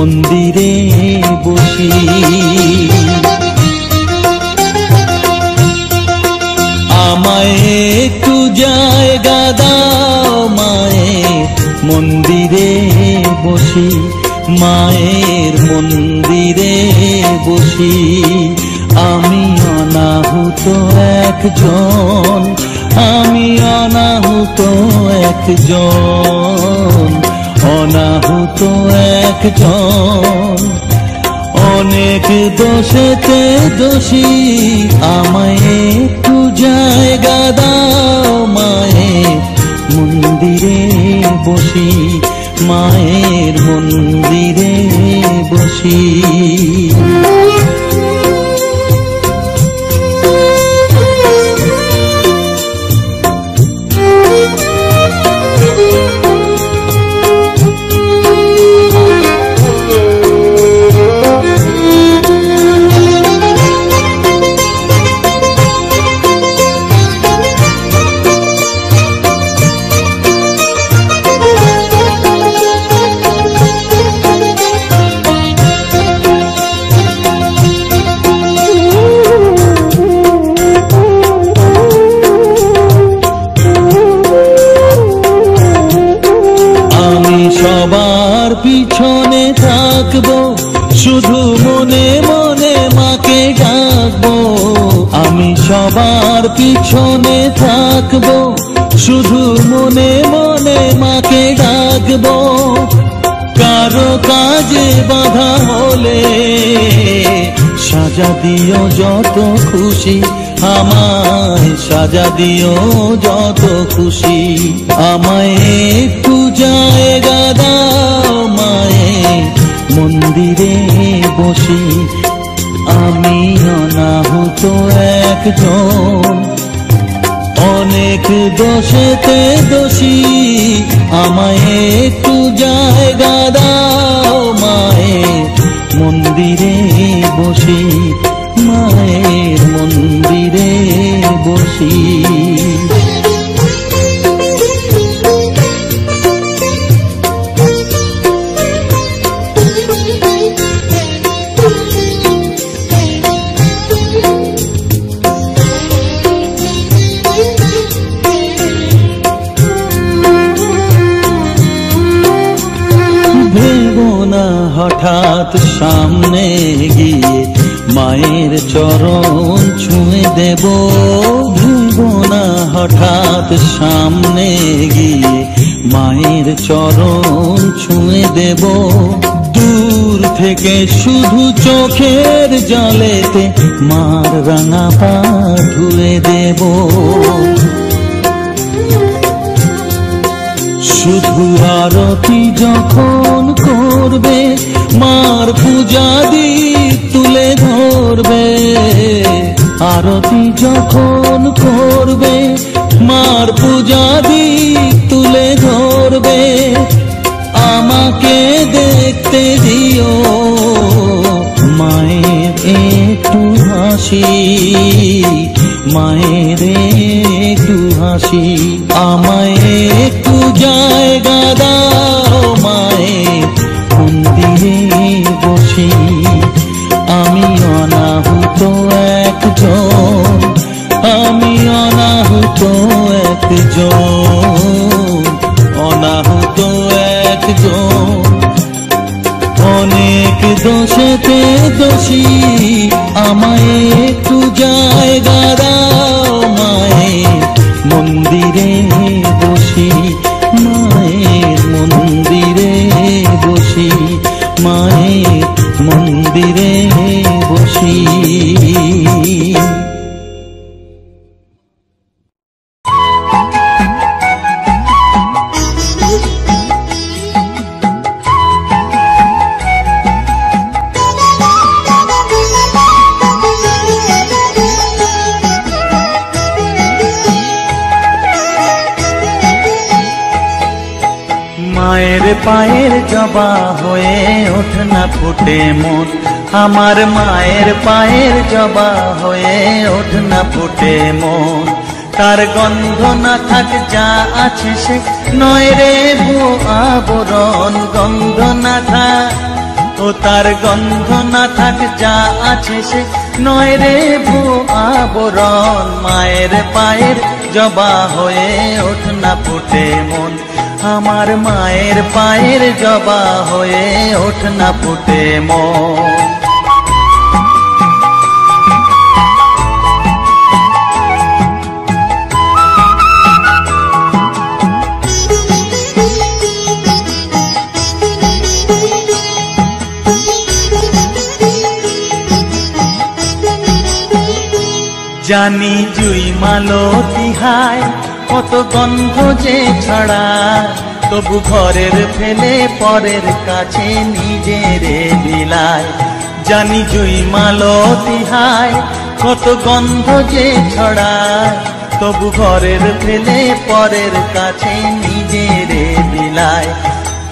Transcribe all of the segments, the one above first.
মন্দিরে বসি। আমায় একটু জায়গা দাও মায়ের মন্দিরে বসি, মায়ের মন্দিরে বসি। আমি অনাহুত একজন, আমি অনাহুত একজন, অনাহুত একজন। অনেক দোষেতে দোষী, আমায় একটু জায়গা দাও মায়ের মন্দিরে বসি, মায়ের মন্দিরে বসি। সবার পিছনে থাকবো, শুধু মনে মনে মাকে ডাকবো। আমি সবার পিছনে থাকবো, শুধু মনে মনে মাকে ডাকবো। কারো কাজে বাধা হলে সাজা দিও যত খুশি, আমায় সাজা দিও যত খুশি। আমায় একটু জায়গা দাও মায়ের মন্দিরে বসি, আমি অনাহুত একজন। অনেক দোষেতে দোষী, আমায় একটু জায়গা দাও মায়ের মন্দিরে বসি, মায়ের মন্দিরে বসি। ভেবো না হঠাৎ সামনে গিয়ে মায়ের চরণ ছুঁয়ে দেব, ভেবো না হঠাৎ সামনে গিয়ে মায়ের চরণ ছুঁয়ে দেব। দূর থেকে শুধু চোখের জলেতে মার রাঙা পা ধুয়ে দেব। শুধু আরতি যখন করবে, মার পূজা দীপ তুলে ধরবে। আরতি যখন করবে, মার পূজা দীপ তুলে ধরবে। আমাকে দেখতে দিও মায়ের একটু হাসি, মায়ের একটু হাসি। আমায় একটু জায়গা দাও মায়ের মন্দিরে বসি, আমি অনাহুত একজন, আমি অনাহুত একজন, অনাহুত একজন। অনেক দোষেতে দোষী, আমায় একটু জায়গা দাও মায়ের মন্দিরে বসি, মায়ের মন্দিরে বসি, মায়ের মন্দিরে বসি। মায়ের পায়ের জবা হয়ে ওঠ না ফুটে মন, আমার মায়ের পায়ের জবা হয়ে ওঠ না ফুটে মন। তার গন্ধ না থাক যা আছে সে নয় রে ভো আবরণ, গন্ধ না থাক ও তার গন্ধ না থাক যা আছে সে নয় রে ভুয়ো আবরণ। মায়ের পায়ের জবা হয়ে ওঠ না ফুটে মন, আমার মায়ের পায়ের জবা হয়ে ওঠ না ফুটে মন। জানি জুই মালতী হায় কত গন্ধ যে ছড়ায়, তবু ঘরের ফেলে পরের কাছে নিজেরে বিলায়। জানি জুই মালতী হায় কত গন্ধ যে ছড়ায়, তবু ঘরের ফেলে পরের কাছে নিজেরে বিলায়।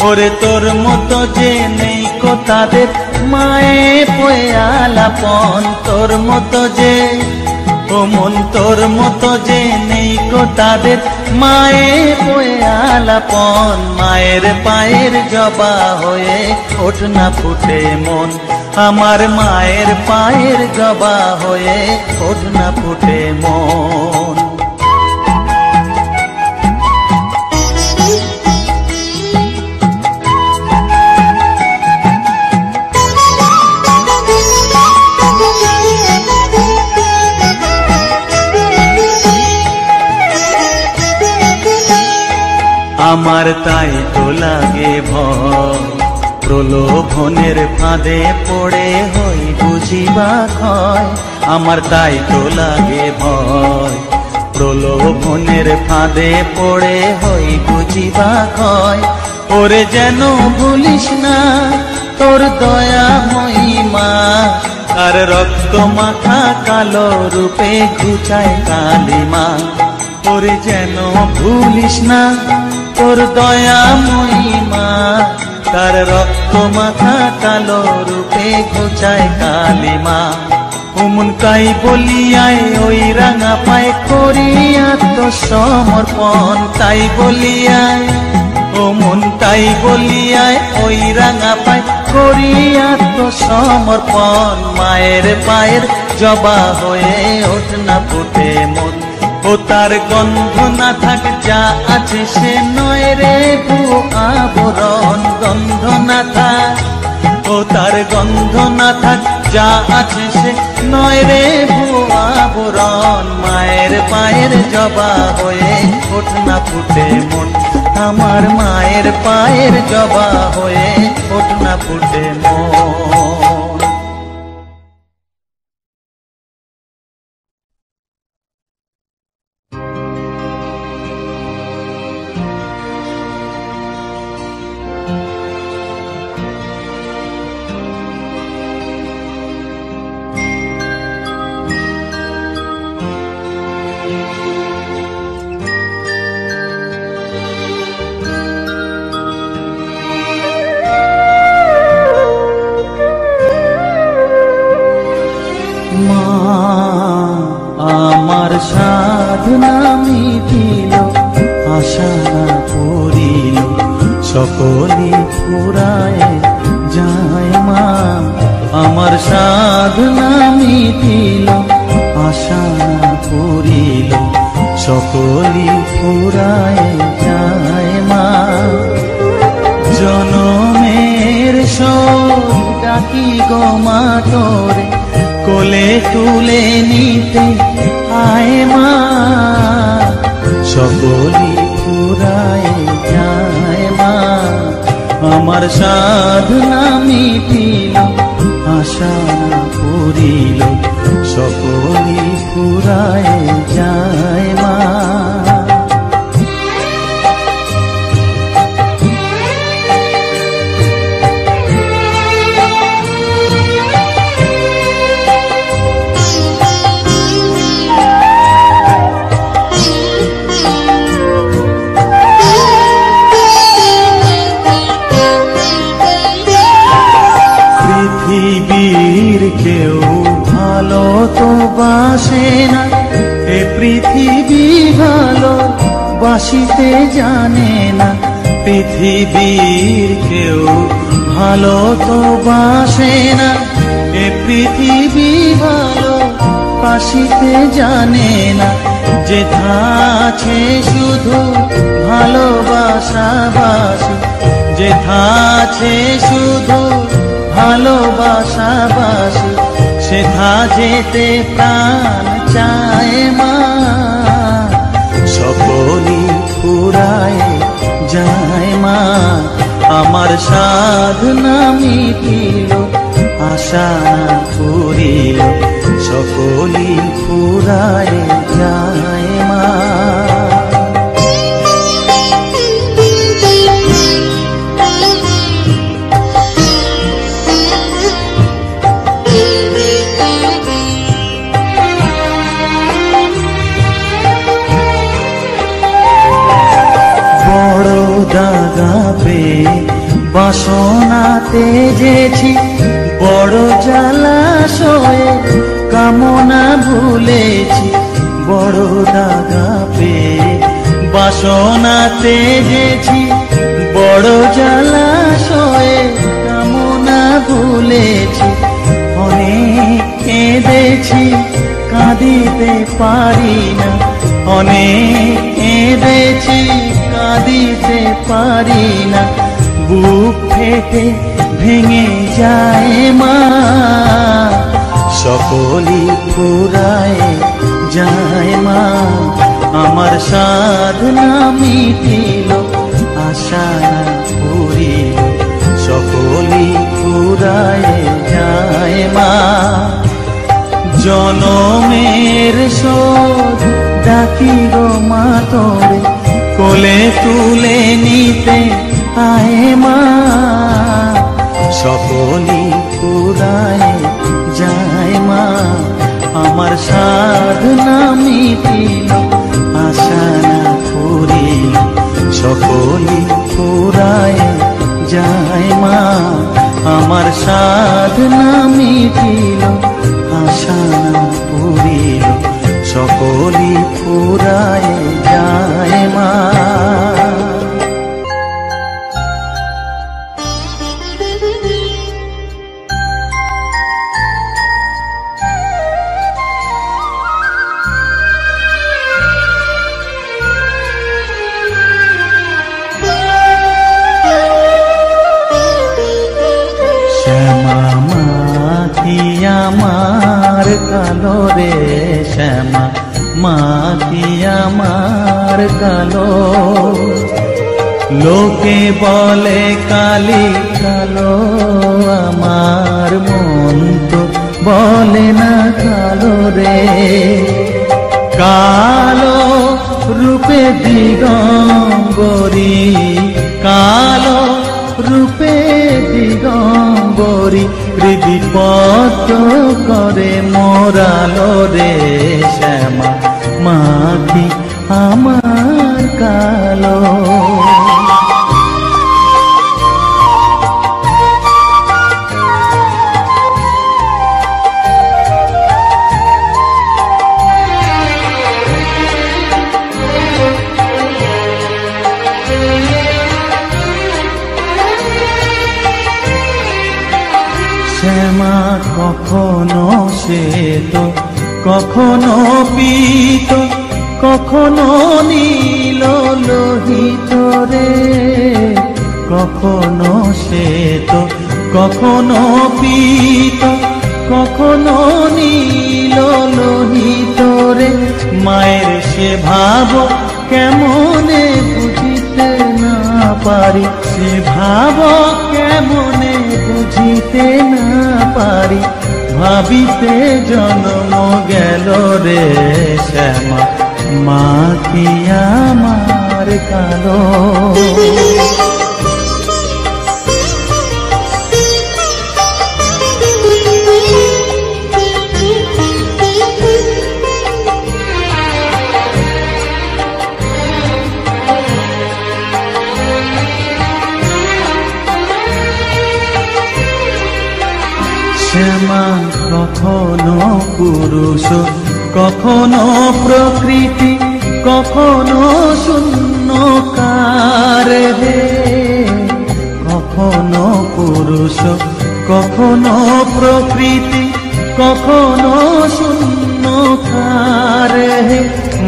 ওরে তোর মতো যে নেই কো তাদের মায়ে পয়ে আলাপন, তোর মতো যে ও মন তোর মতো যে নেই কো তাদের মায়ে পয়ে আলাপন। মায়ের পায়ের জবা হয়ে ওঠ না ফুটে মন, আমার মায়ের পায়ের জবা হয়ে ওঠ না ফুটে মন। আমার তাই তো লাগে ভয়, প্রলোভনের ফাঁদে পড়ে হই বুঝিবা ক্ষয়। আমার তাই তো লাগে ভয়, প্রলোভনের ফাঁদে পড়ে হই বুঝিবা ক্ষয়। ওরে যেন ভুলিস না তোর দয়া মহিমা, আর রক্ত মাখা কালো রূপে ঘুচায় কালিমা। ওরে যেন ভুলিস না তোর দয়া মহিমা, তার রক্ত মাথা কালো রূপে ঘুচায় কালিমা। ওমন কাই বলিয়ায় ওই রাঙা পায় করি আত্মসমর্পণ, তাই বলিয়ায় ওমন তাই বলিয়ায় ওই রাঙা পায় করি আত্মসমর্পণ। মায়ের পায়ের জবা হয়ে ওঠ না ফুটে মন, ও তার গন্ধ না থাক যা আছে সে নয় রে ভুয়ো আবরণ। গন্ধ না থাক ও তার গন্ধ না থাক যা আছে সে নয় রে ভুয়ো আবরণ। মায়ের পায়ের জবা হয়ে ওঠ না ফুটে মন, আমার মায়ের পায়ের জবা হয়ে ওঠ না ফুটে মন। আমার সাধনা মিটিল আশা না করিল সকলে ফুরায় যায় মা। আমার সাধনা মিটিল আশা না করিল সকলে ফুরায় যায় মা। জনমের শোক ডাকি গো মা তোরে কোলে তুলে নিতে আয় মা। সকলি ফুরায় যায় মা, আমার সাধনা মিটিল আশা করিল সকলি ফুরায় যায় মা। পৃথিবীর কেউ ভালো তো বাসে না, এ পৃথিবী ভালো বাসিতে জানে না। পৃথিবীর কেউ ভালো তো বাসে না এ পৃথিবী, ভালো বাসিতে জানে না। যেথা আছে শুধু ভালোবাসা বাসি, যেথা আছে শুধু ভালোবাসা বাসি, সেথা যেতে প্রাণ চায় মা। সকলই ফুরায় যায় মা, আমার সাধনা মিটিল, আশা পুরিল, সকলই ফুরায় যায় মা। বড় দাগা পেয়ে বাসনা তেজেছি, বড় জলাশয়ে কামনা ভুলেছি। বড় দাগা পেয়ে বাসনা তেজেছি, বড় জলাশয়ে কামনা ভুলেছি। অনেক কেঁদেছি কাঁদিতে পারি না, অনেক কেঁদেছি কাঁদিতে পারি না। বুক ফেটে ভেঙে যায় মা, সকলই ফুরায় যায় মা। আমার সাধনা মিটিল, আশা পুরিল, সকলই ফুরায় যায় মা। জনমের শোধ ডাকি গো মা তোরে, কোলে তুলে নিতে আয় মা। সকলই ফুরায় যায় মা, আমার সাধনা মিটিল, আশা না পুরিল, সকলই ফুরায় যায় মা। আমার সাধনা মিটিল, আশা না পুরিল, সকলই ফুরায় যায় মা। আমার কালো রে শ্যামা, মাটি আমার কালো। লোকে বলে কালি কালো, আমার মন তো বলে না কালো রে। কালো রূপে দিগম্বরী, কালো রূপে দিগম্বরী, হৃদিপত করে মোরালো রে শ্যামা, মাটি আমার কালো। শ্যামা কখনো শ্বেত, কখনো পীত, কখনো নীল লোহিত রে। কখনো শ্বেত, কখনো পীত, কখনো নীল লোহিত রে। মায়ের সে ভাব কেমনে বুঝিতে না পারি, সে ভাব কেমনে বুঝিতে না পারি। ভাবিতে জন্ম গেল রে শ্যামা, মা কি আমার কালো। শ্যামা কখনো পুরুষ, কখনো প্রকৃতি, কখনো শূন্যকার হে। কখনো পুরুষ পুরুষ, কখনো প্রকৃতি, কখনো শূন্য খারে।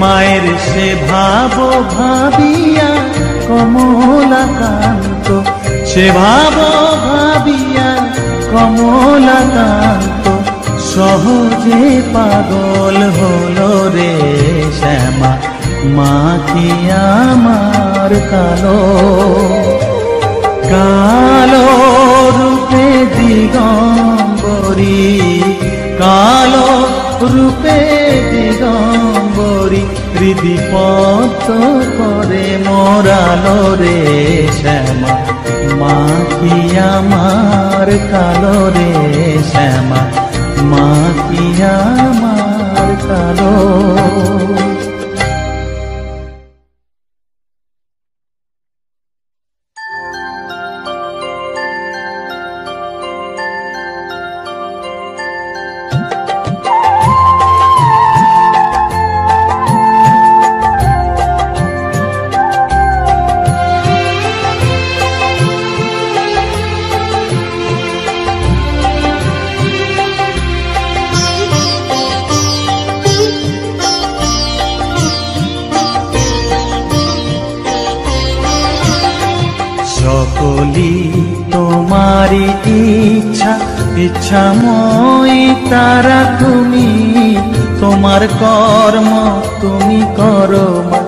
মায়ের সে ভাব ভাবিয়া কমলাকান্ত, সে ভাব ভাবিয়া কমলাকান্ত সহজে পাগল হলো রে শ্যামা। মা কি আমার কালো, কালো রূপে দিগম্বরী, কালো রূপে দিগম্বরী হৃদি পদ্ম করে মোরালো রে শ্যামা। মা কি আমার কালো রে শ্যামা, মা কি আমার কালো। সকলি তোমারি ইচ্ছা, ইচ্ছাময়ী তারা তুমি। তোমার কর্ম তুমি করো মা,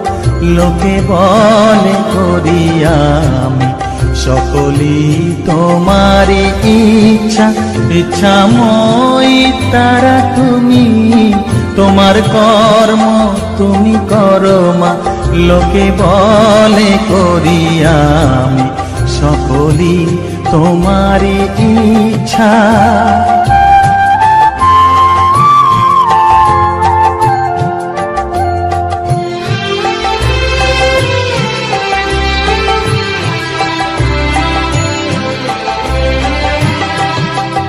লোকে বলে করি আমি। সকলি তোমারি ইচ্ছা, ইচ্ছাময়ী তারা তুমি। তোমার কর্ম তুমি করো মা, লোকে বলে করি আমি। সকলি তোমারি ইচ্ছা।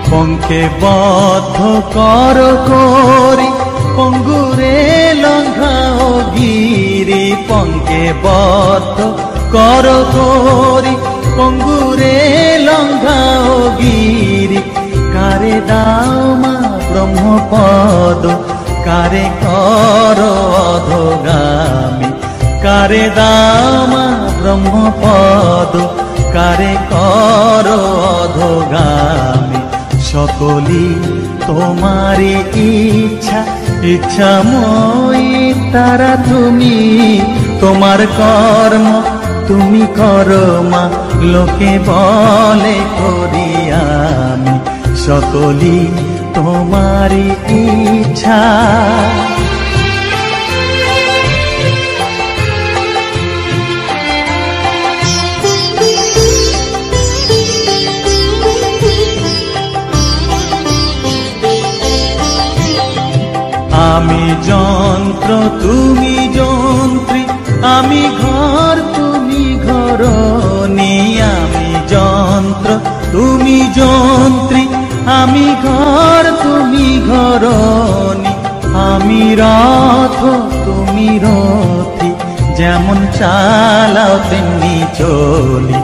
পঙ্কে বদ্ধ কর করি, পঙ্গুরে লঙ্ঘাও গিরি। পঙ্কে বদ্ধ কর করি, পঙ্গুরে লঙ্ঘাও গিরি। কারে দাও মা ব্রহ্মপদ, কারে কর অধোগামী। কারে দাও মা ব্রহ্মপদ, কারে কর অধোগামী। সকলি তোমারি ইচ্ছা, ইচ্ছাময়ী তারা তুমি। তোমার কর্ম তুমি করো মা, লোকে বলে করি আমি। সকলি তোমারি ইচ্ছা। আমি যন্ত্র তুমি যন্ত্রী, আমি ঘর তুমি ঘরণী। আমি যন্ত্র তুমি যন্ত্রী, আমি ঘর তুমি ঘরণী। আমি রথ তুমি রথী, যেমন চালাও তেমনি চলি।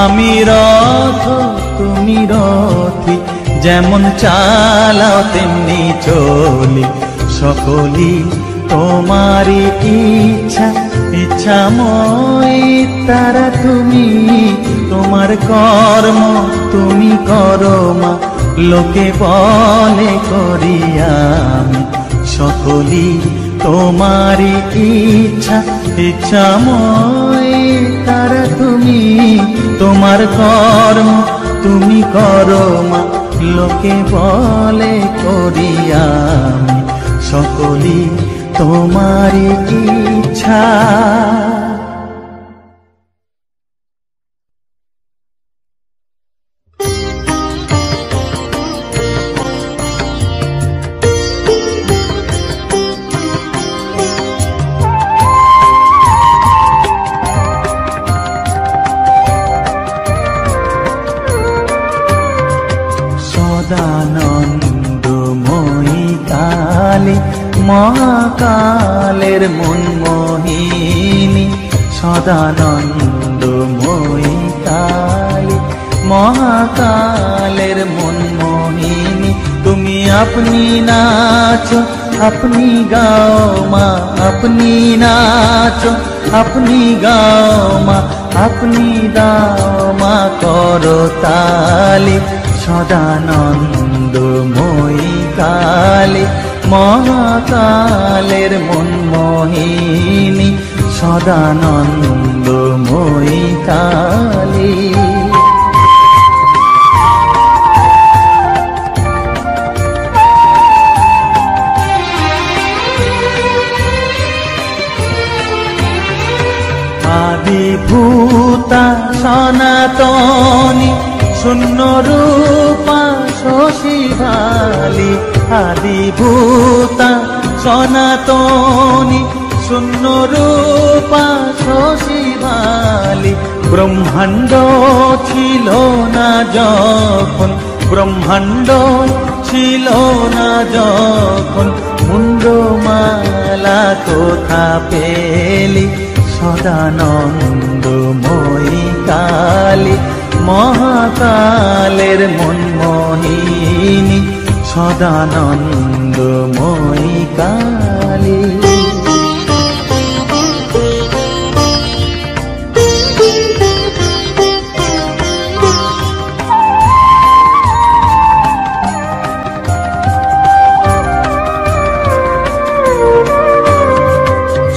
আমি রথ তুমি রথী, যেমন চালাও তেমনি চলি। সকলি তোমারি ইচ্ছা, ইচ্ছাময়ী তারা তুমি। তোমার কর্ম তুমি করো মা, লোকে বলে করি আমি। সকলি তোমারি ইচ্ছা, ইচ্ছাময়ী তারা তুমি। তোমার কর্ম তুমি করো মা, লোকে বলে করি আমি। সকলি তোমারি ইচ্ছা। সদানন্দময়ী কালী, মহাকালের মনমোহিনী। সদানন্দময়ী কালী, মহাকালের মনমোহিনী তুমি আপনি নাচো আপনি গাও মা আপনি নাচো আপনি গাও মা আপনি দাও মা করতালি সদানন্দময়ী কালী মহাকালের মনমোহিনী সদানন্দময়ী কালী আদিভূতা সনাতনী শূন্য রূপা শশীভালি আদিভূতা সনাতনী শূন্য রূপা শশীভালি ব্রহ্মাণ্ড ছিল না যখন ব্রহ্মাণ্ড ছিল না যখন মুন্ডমালা কোথা পেলি সদানন্দময়ী কালী মহাকালের মনমোহিনী সদানন্দময়ী কালী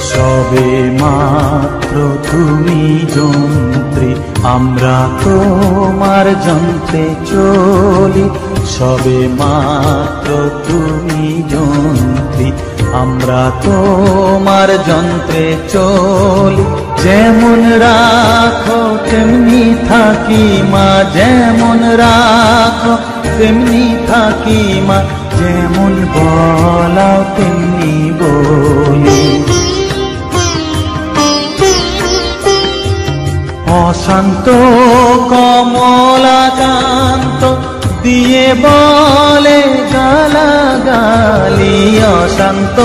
সবে মাত্র তুমি যন্ত্রী আমরা তোমার যন্ত্রে চলি সবে মাত্র তুমি যন্ত্রী আমরা তোমার যন্ত্রে চলি যেমন রাখো তেমনি থাকি মা যেমন রাখো তেমনি থাকি মা যেমন বলাও তেমনি বলি অশান্ত কমলাকান্ত দিয়ে বলে গালাগালি অশান্ত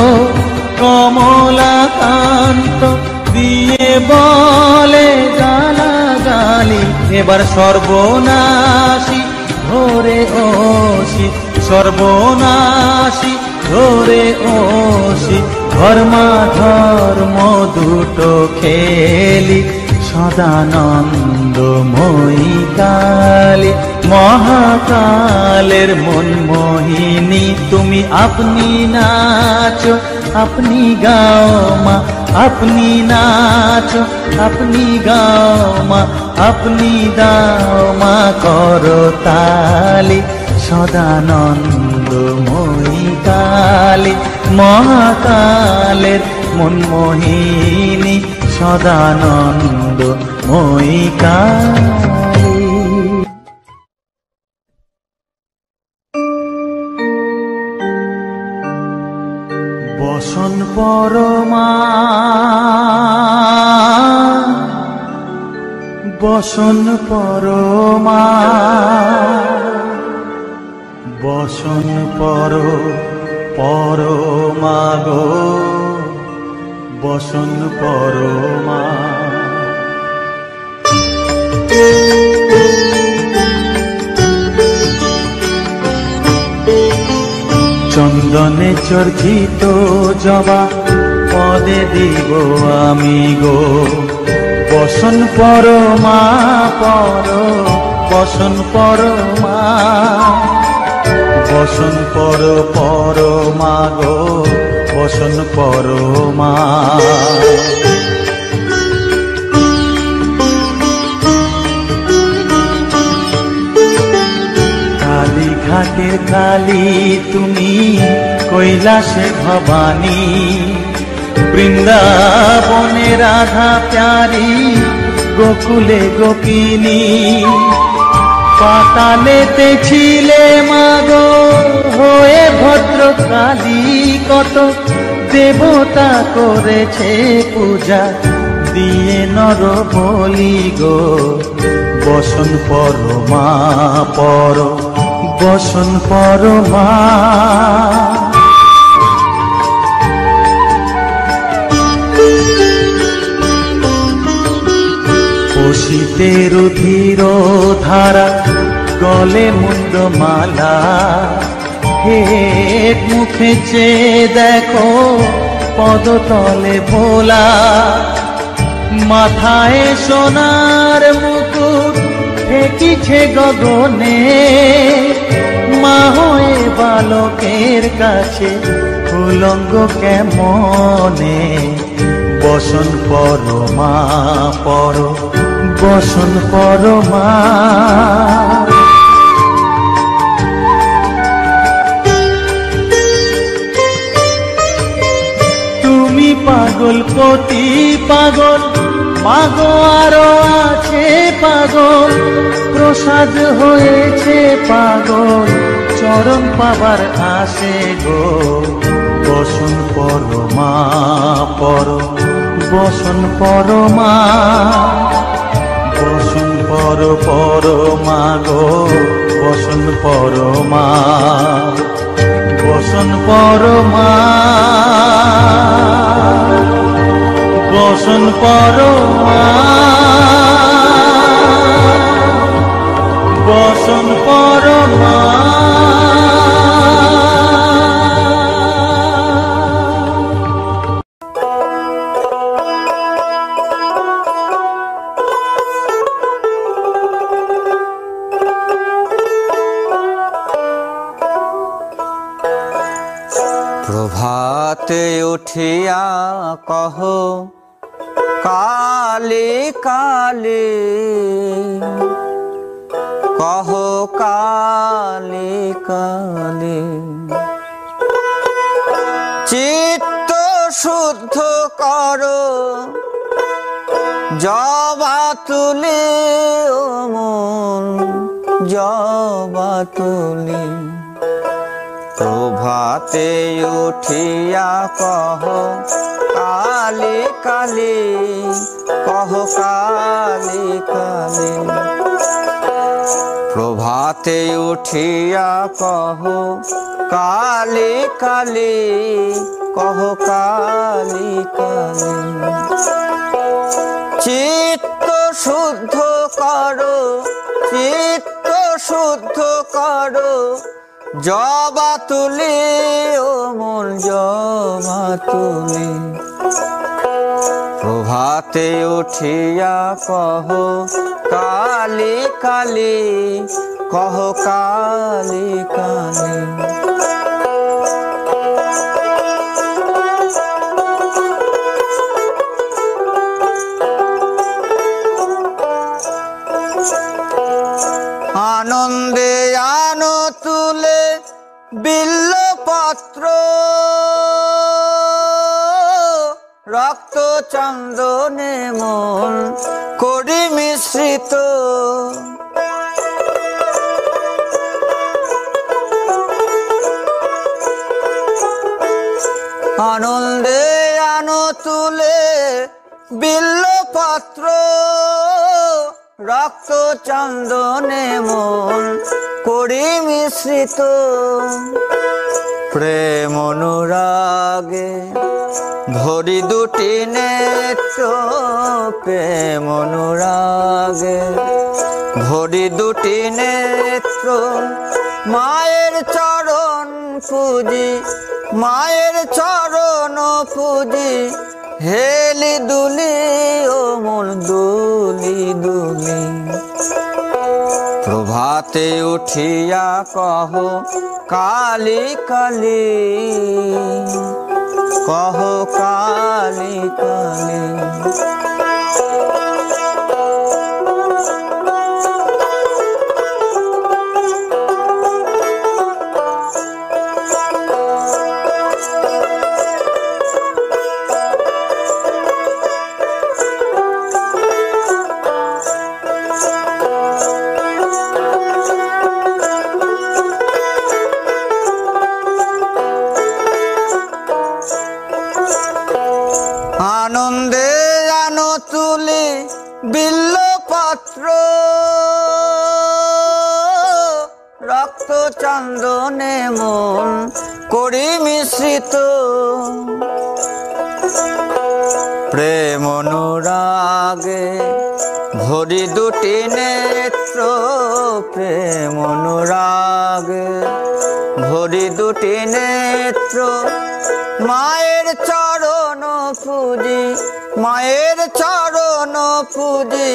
কমলাকান্ত দিয়ে বলে গালাগালি এবার সর্বনাশী ধরে ওসি সর্বনাশী ধরে ওসি ধর্মা ধর্ম দুটো খেলি সদানন্দময়ী কালী মহাকালের মনমোহিনী তুমি আপনি নাচো আপনি গাও মা আপনি নাচো আপনি গাও মা আপনি দাও মা করতালি সদানন্দময়ী কালী মহাকালের মনমোহিনী সদানন্দময়ী কালী বসন পরমা বসন পরমা বসন পরমা গো বসন পরমা চন্দনে চর্চিত জবা পদে দিব আমি গো বসন পরমা বসন পরমা বসন পরমা গো বসন পরমা কালীঘাটের কালী তুমি কৈলাসে ভবানী বৃন্দাবনে রাধা প্যারি গোকুলে গোপিনী পাতালেতে ছিলে মাগো হয়ে ভদ্রকালী কত দেবতা করেছে পূজা দিয়ে নর বলি গো বসন পরমা বসন পরমা স্রোতের ধীর ধারা গলে মুন্ডমালা হেট মুখে চেয়ে দেখো পদতলে ভোলা মাথায় সোনার মুকুট ঠেকিছে গগনে মা হয়ে বালকের কাছে উলঙ্গ কেমনে বসন পরমা পর বসন পরমা তুমি পাগল পতি পাগল মাগো আরো আছে পাগল প্রসাদ হয়েছে পাগল চরণ পাবার আসে গো বসন পরমা পর বসন পরমা বসন পরমা গো বসন পরমা বসন পরমা বসন পরমা বসন পরমা প্রভাতে উঠিয়া কহ কালে কালে কহ কালে কালে চিত্ত শুদ্ধ করো জবা তুলে ও মন জবা তুলে প্রভাতে উঠিয়া কহ কালে কালে কহ কালে কালে প্রভাতে উঠিয়া কহ কালে কালে কহ কালে কালে চিত্ত শুদ্ধ করো চিত্ত শুদ্ধ করো জবা তুলি ও মন জবা তুলি প্রভাতে উঠিয়া কহ কালে কালে কহ কালে কালে আনন্দে আনো তুলে বিল্লপত্র রক্ত চন্দনে মন করি মিশ্রিত আনন্দে আনো তুলে বিল্লপত্র রক্ত চন্দনে মন করি মিশ্রিত প্রেম অনুরাগে ভরি দুটি নেত্র প্রেম অনুরাগে ভরি দুটি নেত্র মায়ের চরণ পুজি মায়ের চরণ পুজি হেলি দুলি ও মন দুলি দুলি প্রভাতে উঠিয়া কহ কালি কালি কহ কালি কালি আনন্দে আনো তুলি বিল্লপত্র রক্ত চন্দনে মন করি মিশ্রিত প্রেম অনুরাগে ভরি দুটি নেত্র প্রেম অনুরাগে, ভরি দুটি নেত্র মায়ের চরণ পুজি, মায়ের চরণ পুজি,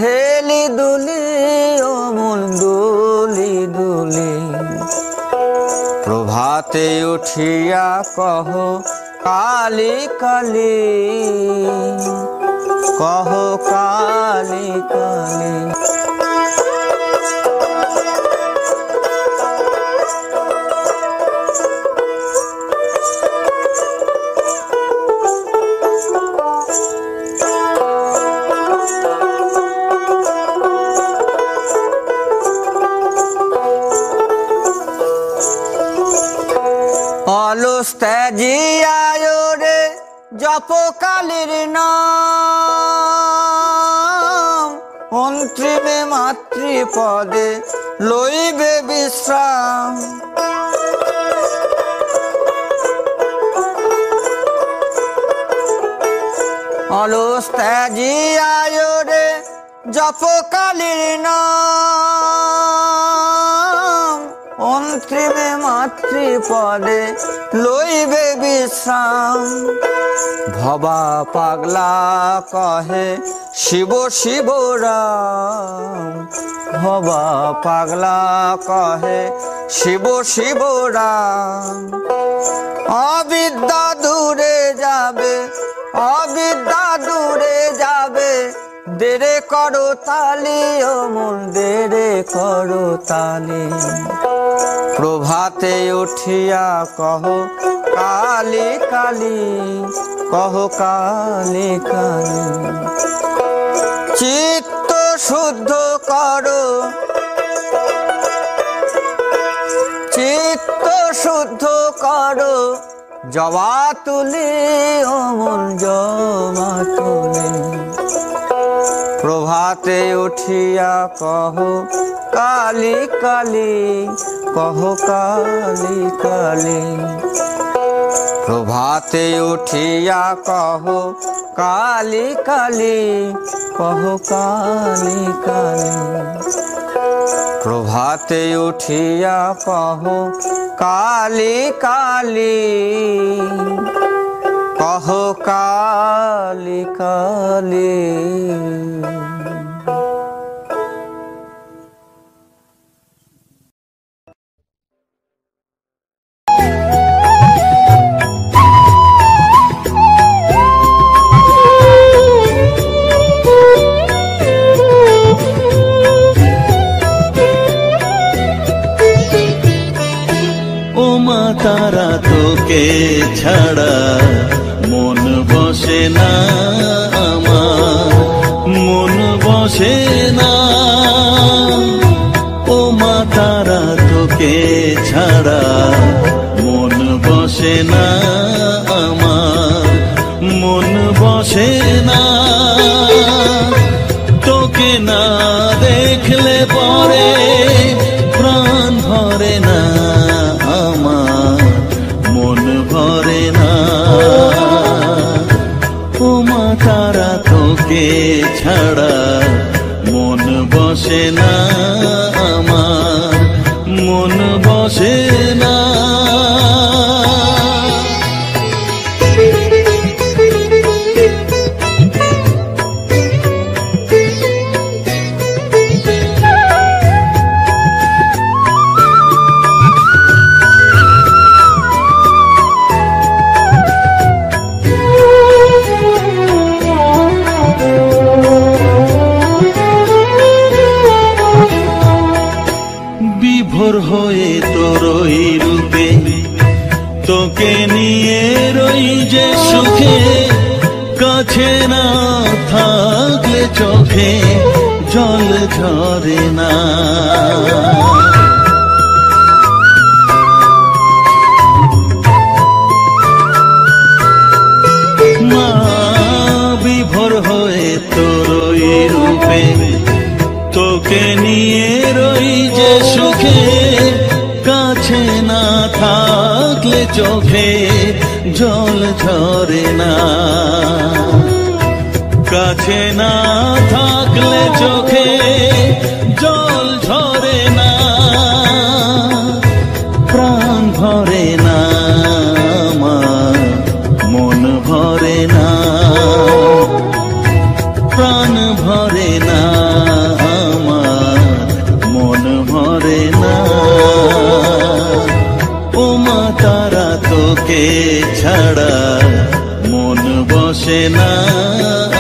হেলি দুলি ও মন দুলি দুলি। প্রভাতে উঠিয়া কহ কালী কালী, কহ কালী কালী। অলস ত্যাজিয়ায় রে জপ কালীর নাম, অন্তিমে মাতৃপদে লইবে বিশ্রাম। অলস ত্যাজিয়ায় রে জপ কালীর নাম, অন্তিমে মাতৃপদে লইবে বিশ্রাম। ভবা পাগলা কহে শিব শিব রাম, ভবা পাগলা কহে শিব শিব রাম। অবিদ্যা দূরে যাবে, অবিদ্যা দূরে যাবে, দেরে করো তালি ও মন দেরে করো তালি। প্রভাতে উঠিয়া কহ কালী কালী, কহ কালী কালী। চিত্ত শুদ্ধ করো, চিত্ত শুদ্ধ করো, জবা তুলি ও মন জবা তুলি। প্রভাতে উঠিয়া কহ কালী কালী, কহ কালী কালী। প্রভাতে উঠিয়া কহ কালী কালী, কহ কালী কালী। প্রভাতে উঠিয়া কহ কালী কালী, কহ কালী কালী। তারা তোকে ছাড়া মন বসে না আমার, মন বসে না। ও মা তারা তোকে ছাড়া মন বসে না আমার, মন বসে না। তোকে না দেখলে পরে প্রাণ ভরে না আমার, মন ভরে না। ও মা তারা তোকে ছাড়া মন বসে না আমার, মন বসে না। বিভোর হয়ে তোরই রূপে তোকে নিয়ে রই যে সুখে, কাছে না থাকলে চোখে জল ঝরে না। মা বিভোর হয়ে তোরই রূপে তোকে নিয়ে রই যে সুখে, কাছে না থাকলে চোখে জল ঝরে না। কাছে না থাকলে চোখে জল ঝরে না, প্রাণ ভরে না আমার, মন ভরে না, প্রাণ ভরে না আমার, মন ভরে না। ও মা তারা তোকে ছাড়া মন বসে না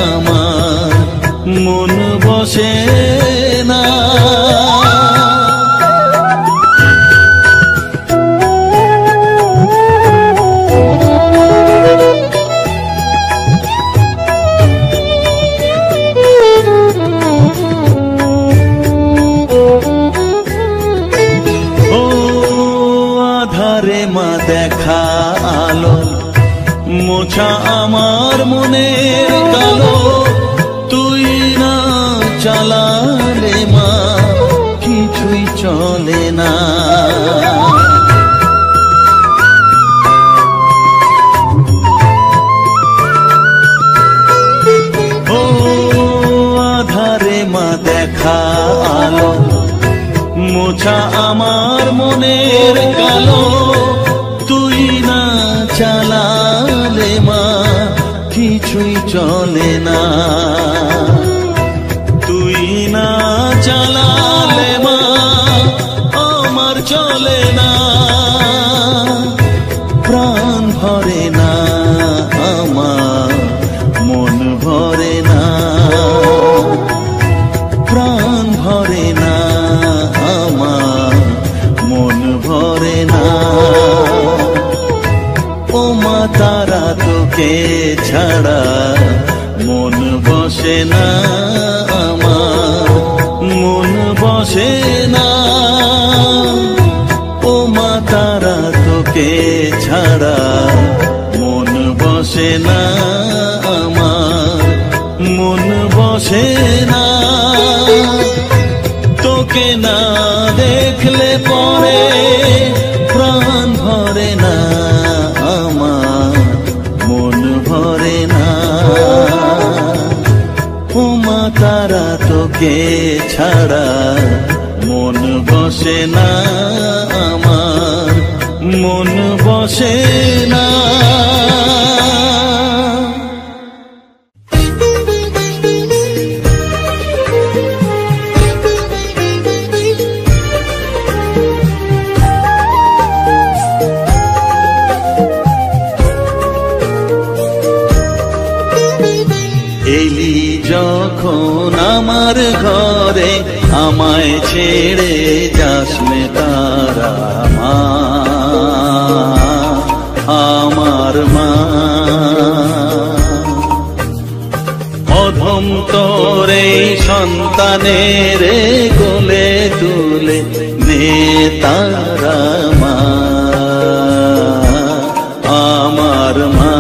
আমার, মন বসে না। ও আধারে মা দেখা আলো, মোছা আমার মনের কালো, তুই না চালালে মা কিছুই চলে না। ও আধারে মা দেখা আলো, মোছা আমার মনের কালো, তুই না চালালে মা কিছুই চলে না। তুই না চালালে মা আমার চলে না, প্রাণ ভরে না আমার, মন ভরে না, প্রাণ ভরে না আমার, মন ভরে না। ও মা তারা তোকে ছাড়া মন বসে না আমার, মন বসে না। ও মা তারা তোকে ছাড়া মন বসে না আমার, মন বসে না। তোকে না দেখলে পরে প্রাণ ভরে না আমার, মন ভরে না। ও মা তারা তোকে ছাড়া মন বসে না আমার, মন বসে না। এলি যখন আমার ঘরে, আমায় ছেড়ে যাস নে তারা মা, আমার মা। অধম তোর এই সন্তানের কোলে তুলে নে তারা মা, আমার মা।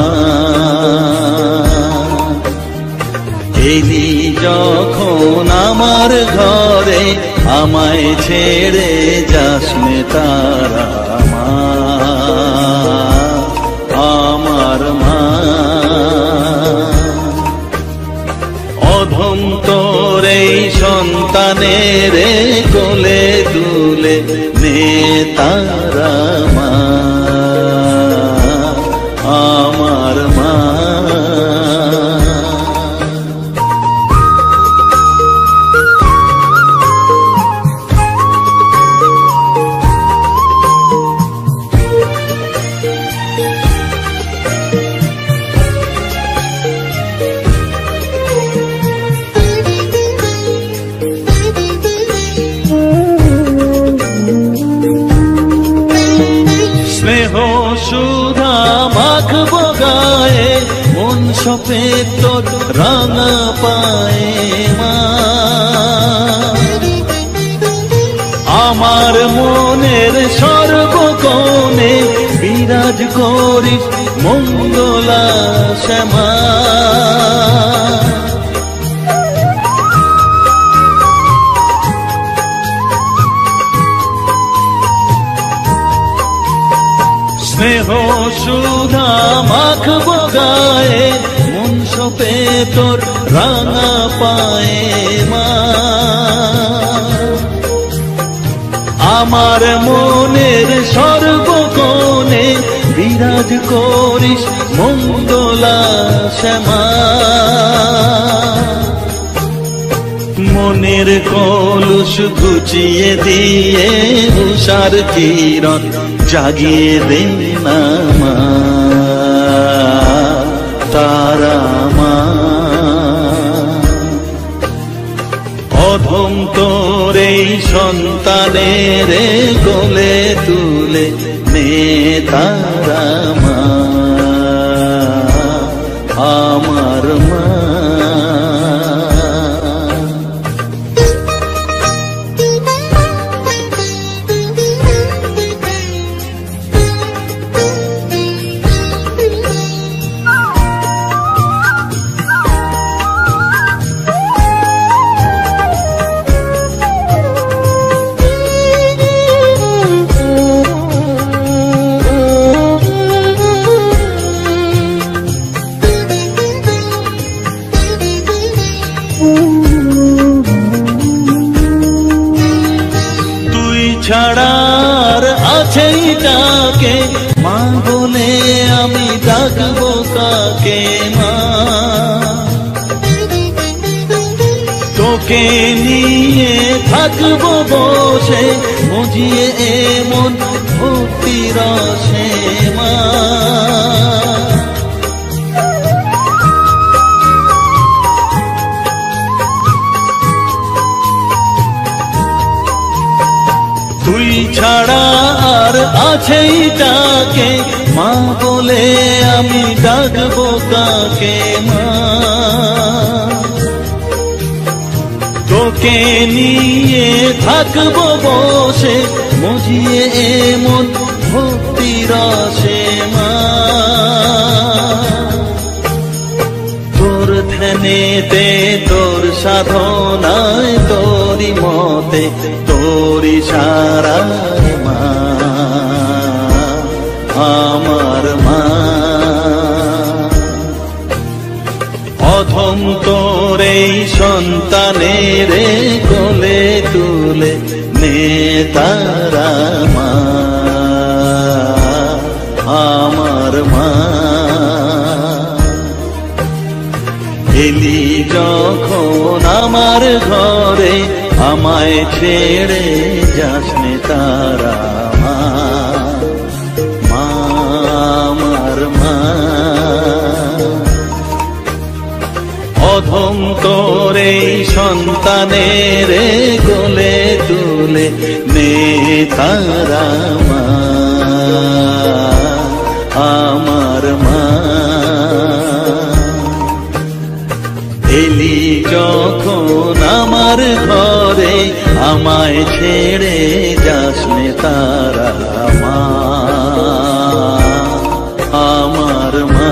এলি যখন আমার ঘরে, আমায় ছেড়ে যাস নে তারা মা, আমার মা। অধম তোর এই সন্তানের কোলে তুলে নে তারা মা, আমার মা। সুধা মাখবো গায়ে, মন সপে তোর রাঙা পায়ে মা। আমার মনের সর্বকোণে বিরাজ করিস মঙ্গলা শ্যামা। স্নেহ সুধা মাখবো গায়ে, মন সপে তোর রাঙা পায়ে মা। আমার মনের সর্বকোণে বিরাজ করিস মঙ্গলা শ্যামা। মনের কলুষ ঘুচিয়ে দিয়ে উষার কিরণ জাগিয়ে দে না মা তারা মা। অধম তোর এই সন্তানের কোলে তুলে নে তারা মা আমার মা। ছাড়ার আছেই তাকে মা বলে আমি ডাকবো কাকে মা। তোকে নিয়ে থাকবো বসে মজিয়ে এমন ভক্তি রসে মা। তুই ছাড়া আর আছেই তাকে মা বলে আমি ডাকবো কাকে মা। তোকে নিয়ে থাকবো বসে মজিয়ে এমন ভক্তি রসে মা। তোর ধ্যানেতে তোর সাধনায় তোরি মতে তোরি সারায় মা আমার মা। অধম তোর এই সন্তানের কোলে তুলে নে তারা মা আমার মা। এলি যখন আমার ঘরে আমায় ছেড়ে যাসনে তারা মা আমার মা। অধম তোর এই সন্তানের কোলে তুলে নে তারা মা আমার মা। এলি যখন আমার ঘরে আমায় ছেড়ে যাসনে তারা মা আমার মা।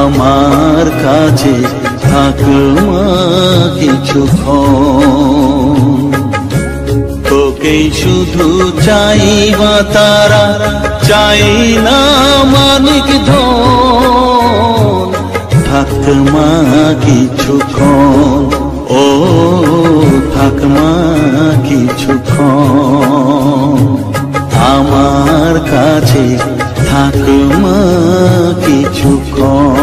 আমার কাছে থাক মা কিছুক্ষণ। তোকেই শুধু চাইবা তারা চাই না মানিক ধন। থাক মা কিছুক্ষণ ও থাক মা কিছুক্ষণ। আমার কাছে থাক মা কিছুক্ষণ।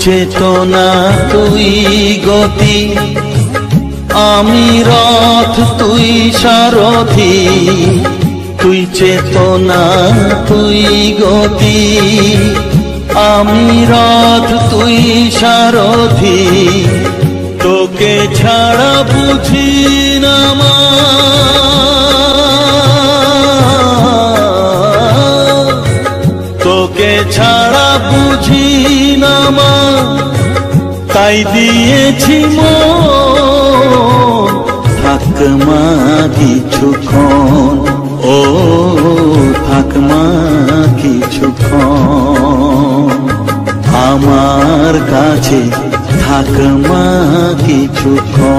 চেতনা তুই গতি, আমি রথ তুই সারথি। তুই চেতনা তুই গতি, আমি রথ তুই সারথি। তোকে ছাড়া বুঝি না মা, তোকে ছাড়া বুঝি না মা, তাই দিয়েছি মন। থাক মা কিছুক্ষণ, ও থাক মা কিছুক্ষণ, আমার কাছে থাক মা কিছুক্ষণ।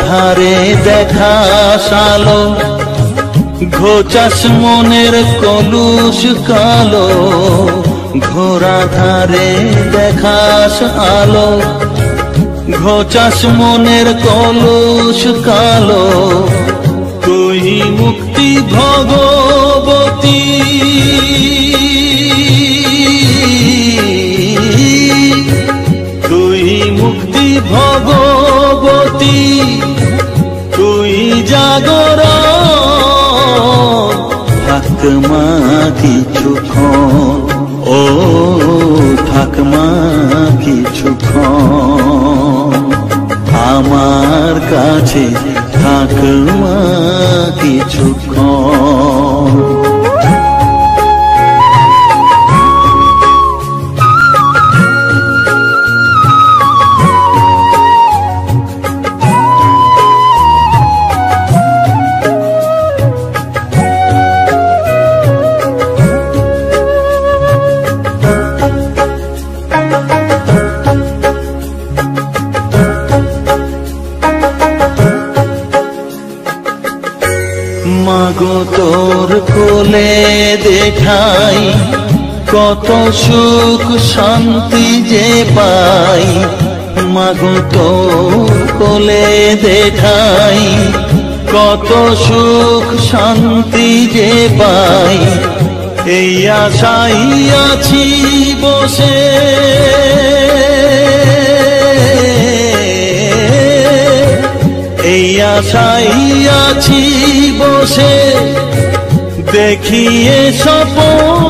ধারে দেখা সালো, ঘোচাস মনের কলুষ কালো। ঘোড়া ধারে দেখাস আলো, ঘোচাস মনের কলুষ কালো। তুই মুক্তি ভগবতী, তুই মুক্তি ভগবতী, তুই জাগরণ। থাক মা কিছুক্ষণ, ও থাক মা কিছুক্ষণ, আমার কাছে থাক মা কিছুক্ষণ। মাগো তোর কোলে দেখাই, কত সুখ শান্তি যে পাই। মাগো তোর কোলে দেখাই, কত সুখ শান্তি যে পাই। এই আশাই আছি বসে, এই আশাই আছি বসে, দেখিয়ে স্বপন।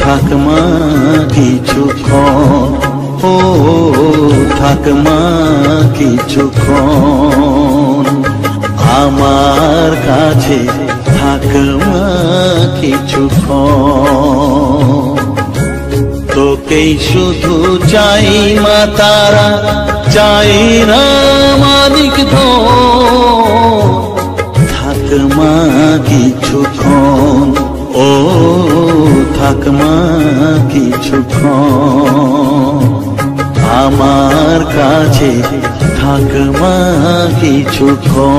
থাক মা কিছুক্ষণ, ও থাক মা কিছুক্ষণ, আমার কাছে থাক মা কিছুক্ষণ। তোকেই শুধু চাই মা তারা, চাই না মালিক ধন। থাক মা কিছুক্ষণ, ও থাক মা কিছুক্ষণ, আমার কাছে থাক মা কিছুক্ষণ।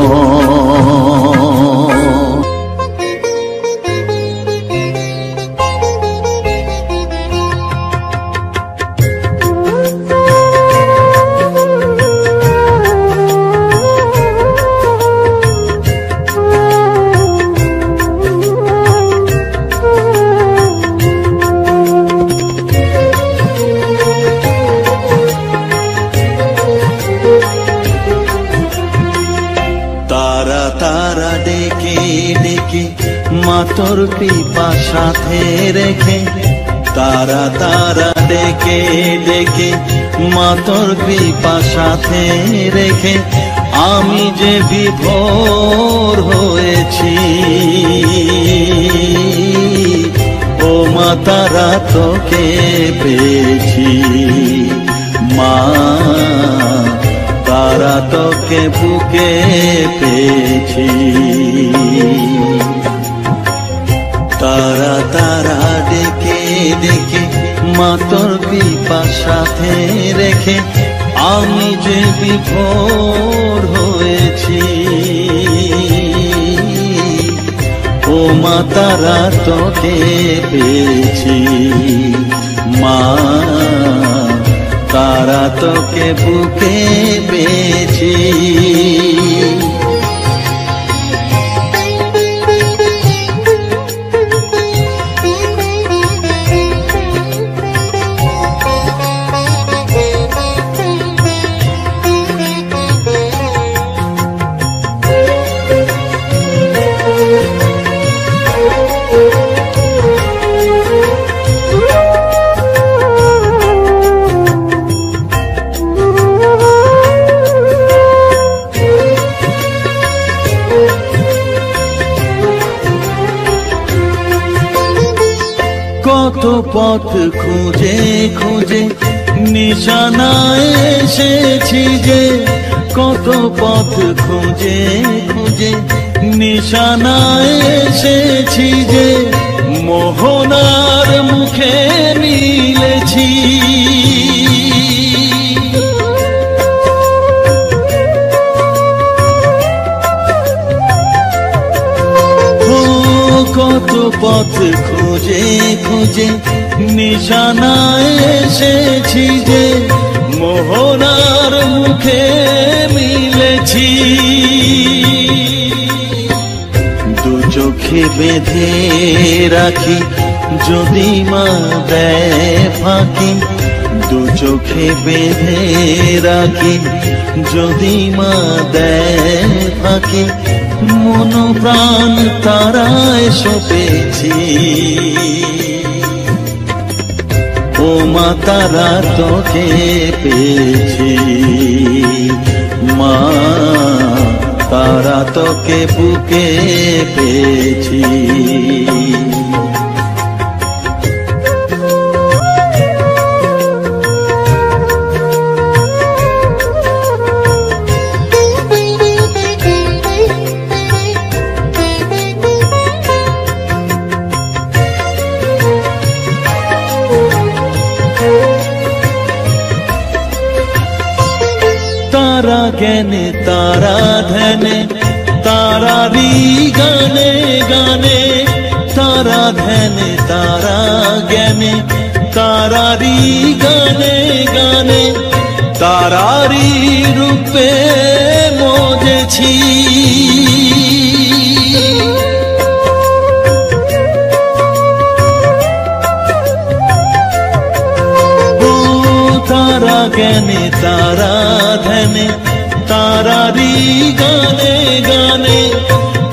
মা তোর কৃপা সাথে রেখে, তারা তারা ডেকে ডেকে, মা তোর কৃপা সাথে রেখে, আমি যে বিভোর হয়েছি। ও মা তারা তোকে পেয়েছি, মা তারা তোকে বুকে পেয়েছি। তারা তারা ডেকে ডেকে মা তোর পিপাসাতে রেখে আমি যে বিভোর হয়েছি। ও মা তারা তোকে পেয়েছি, মা তারা তোকে বুকে পেয়েছি। কত পথ খুঁজে খুঁজে নিশানায় এসেছি যে, কত পথ খুঁজে খুঁজে নিশানায় এসেছি যে, মোহনার মুখে মিলেছি। কত পথ খুঁজে খুঁজে নিশানায় এসেছি যে, মোহনার মুখে মিলেছি। দু চোখে বেঁধে রাখি যদি মা দেয় ফাঁকি, দু চোখে বেঁধে রাখি যদি মা দেয় ফাঁকি, মন প্রাণ তারায় সপেছি। ও মা তারা তোকে পেয়েছি, মা তারা তোকে বুকে পেয়েছি। तारा ज्ञाने तारा ध्याने तारारी गाने गाने, तारा ध्याने तारा ज्ञाने तारारी गाने गाने, तारारी रूपे मोजेছি। तारा ज्ञाने तारा ध्याने तारारी गाने गाने,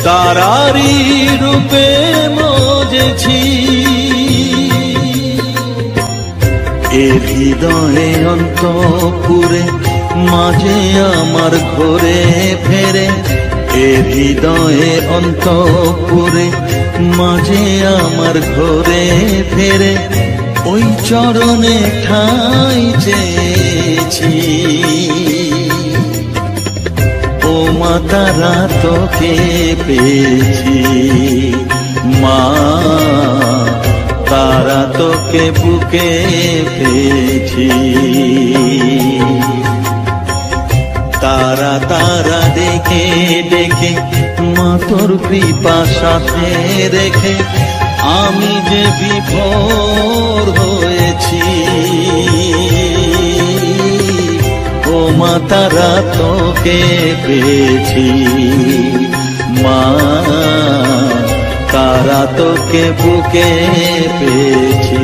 तारारी रूपे मोजेছি। এ হৃদয়ে অন্তপুরে মাঝে আমার ঘরে ফেরে, এ হৃদয়ে অন্তপুরে মাঝে আমার ঘরে ফেরে, ওই চরণে ঠাই চেয়েছি। ও মা তারা তোকে পেয়েছি, মা তারা তোকে বুকে পেয়েছি। তারা তারা ডেকে ডেকে মা তোর পিপাসাতে রেখে আমি যে বিভোর হয়েছি। ও মা তারা তোকে পেয়েছি, মা তারা তোকে বুকে পেয়েছি।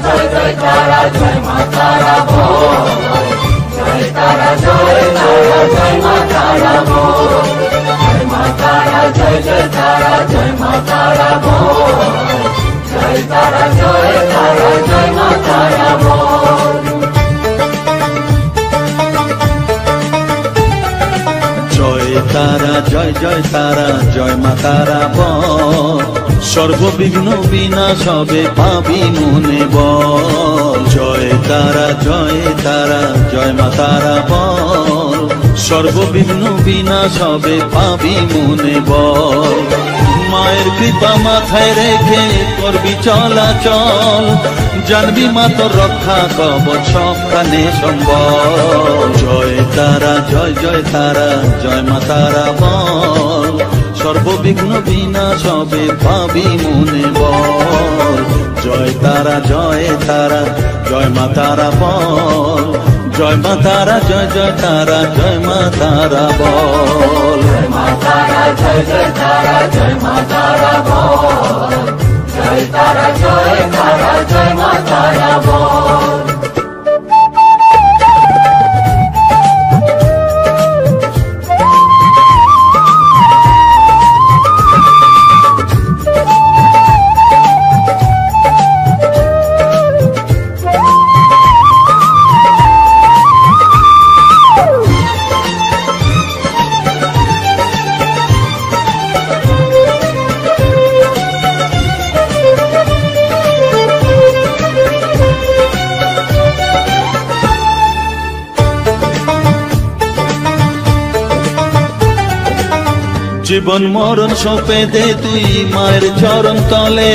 जय जय तारा जय मां तारा बोल, जय तारा তারা জয় তারা জয় মা তারা বল, জয় মা তারা জয় জয় তারা জয় মা তারা বল, জয় তারা জয় তারা জয় মা তারা বল। জয় তারা জয় জয় তারা জয় মা তারা বল, সর্ববিঘ্ন বিনাশ হবে পাবি মনে বল। জয় তারা জয় তারা জয় মা তারা বল, সর্ববিঘ্ন বিনাশ হবে পাবি মনে বল। মায়ের কৃপা মাথায় রেখে করবি চলাচল, জানবি মা তোর রক্ষা কবচ সবখানে সম্বল। জয় তারা জয় জয় তারা জয় মা তারা বল, সর্ববিঘ্ন বিনাশ হবে পাবি মনে বল। জয় তারা জয় তারা জয় মা তারা বল, জয় মা তারা জয় জয় তারা জয় মা তারা বল। জয় মা তারা জয় জয় তারা জয় মা তারা বল, জয় তারা জয় তারা জয় মা তারা বল। জীবন মরণ সঁপে দে তুই মায়ের চরণ তলে,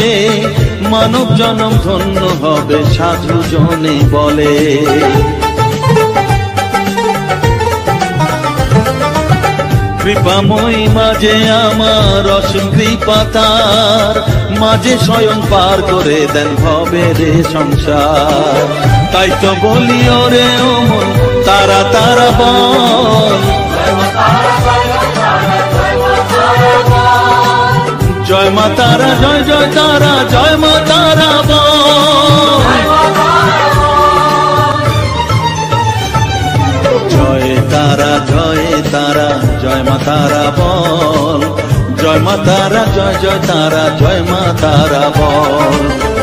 মানব জনম ধন্য হবে সাধু জনে বলে। কৃপাময়ী মাঝে আমার অসীম কৃপা তার, মাঝে স্বয়ং পার করে দেন ভবের সংসার। তাই তো বলি ওরে ও মন তারা তারা বল, জয় মা তারা জয় জয় তারা জয় মা তারা বল। জয় তারা জয় তারা জয় মা তারা বল, জয় মা তারা জয় জয় তারা জয় মা তারা বল।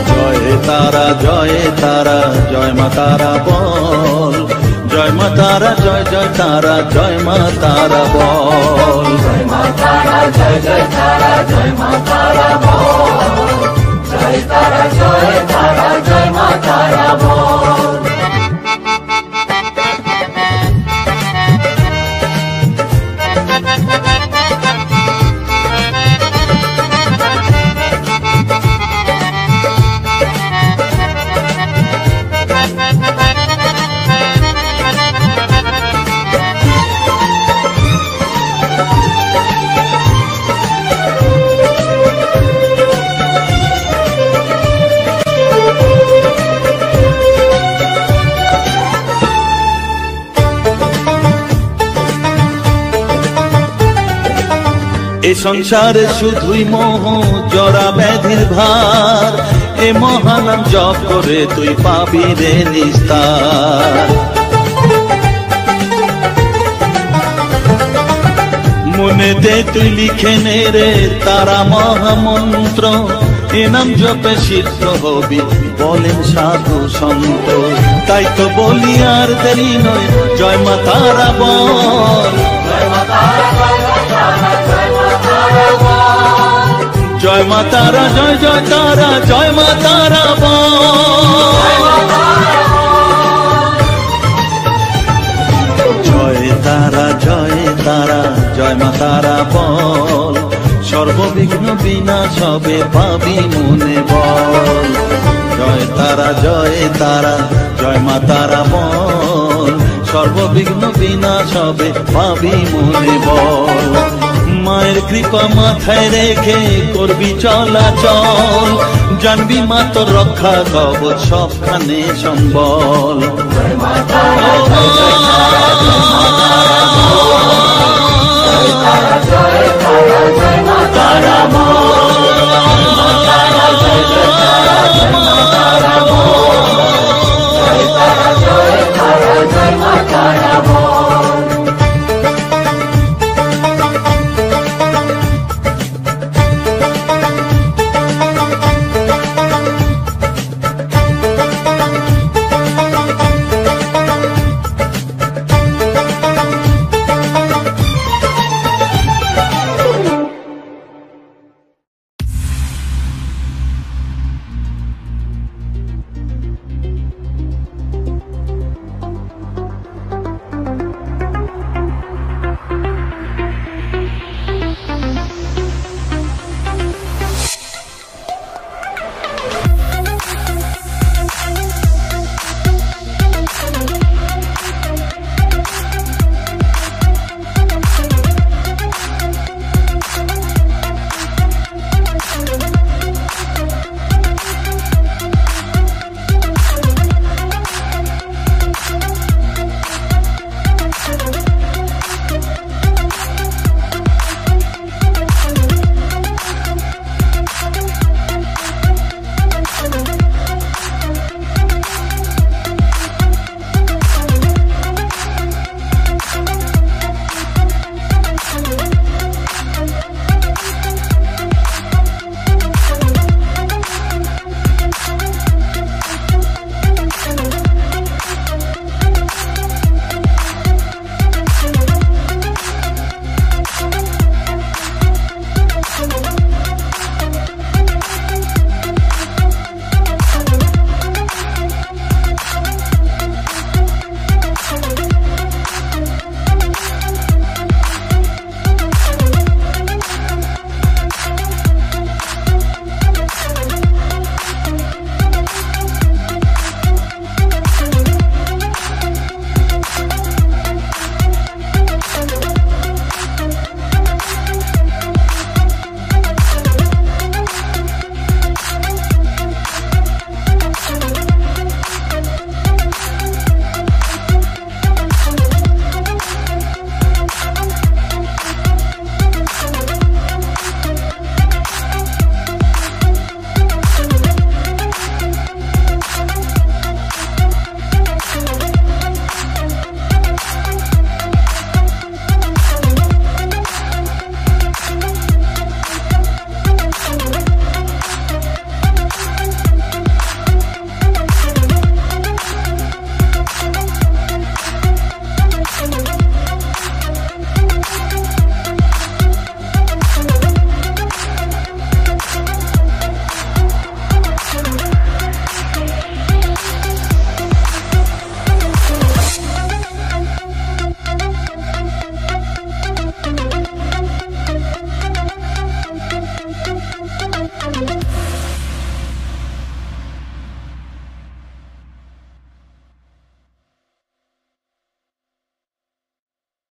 জয় তারা জয় তারা জয় মা তারা বল, জয় মা তারা জয় জয় তারা জয় মা তারা বল। জয় মা তারা জয় জয় তারা জয় মা তারা বল, জয় তারা জয় তারা জয় মা তারা বল। এ সংসারে শুধুই মোহ জরা ব্যাধির ভার, এ মহানাম জপ করে তুই পাবি রে নিস্তার। মনেতে তুই লিখে নে রে তারা মহামন্ত্র, এ নাম জপে সিদ্ধ হবি বলেন সাধু সন্ত। তাই তো বলি আর দেরি নয় জয় মা তারা বল, জয় মা তারা জয় জয় তারা জয় মা তারা বল। জয় তারা জয় তারা জয় মা তারা বল, সর্ববিঘ্ন বিনাশ হবে পাবি মনে বল। জয় তারা জয় তারা জয় মা তারা বল, সর্ববিঘ্ন বিনাশ হবে পাবি মনে বল। মায়ের কৃপা মাথায় রেখে করবি চলাচল, জানবি মা তোর রক্ষা কবচ সবখানে সম্বল। জয় মা তারা জয় জয় তারা জয় মা তারা বল, জয় তারা জয় তারা জয়